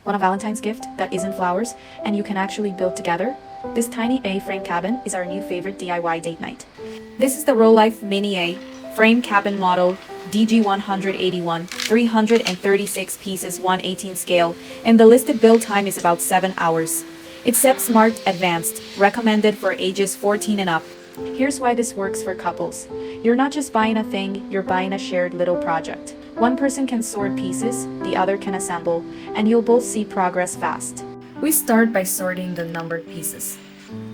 Want a Valentine's gift that isn't flowers and you can actually build together? This tiny A-frame cabin is our new favorite DIY date night. This is the Rolife Mini AFrameCabin model DG181, 336 pieces, 1/18 scale, and the listed build time is about 7 hours. It's set marked advanced, recommended for ages 14 and up. Here's why this works for couples. You're not just buying a thing, you're buying a shared little project. One person can sort pieces, the other can assemble, and you'll both see progress fast. We start by sorting the numbered pieces.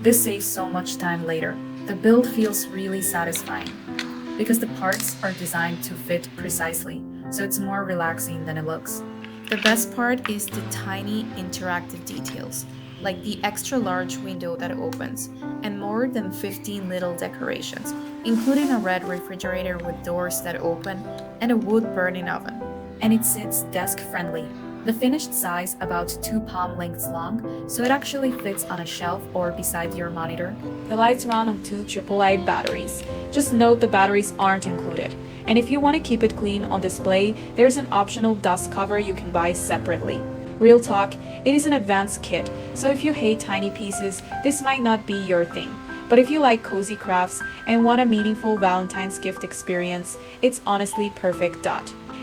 This saves so much time later. The build feels really satisfying because the parts are designed to fit precisely, so it's more relaxing than it looks. The best part is the tiny interactive details, like the extra large window that opens, and more than 15 little decorations, including a red refrigerator with doors that open and a wood burning oven. And it sits desk-friendly. The finished size about 2 palm lengths long, so it actually fits on a shelf or beside your monitor. The lights run on 2 AAA batteries. Just note the batteries aren't included. And if you want to keep it clean on display, there's an optional dust cover you can buy separately. Real talk, it is an advanced kit, so if you hate tiny pieces, this might not be your thing. But if you like cozy crafts and want a meaningful Valentine's gift experience, it's honestly perfect.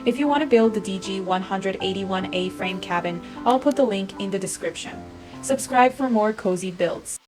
If you want to build the DG181 A-frame cabin, I'll put the link in the description. Subscribe for more cozy builds.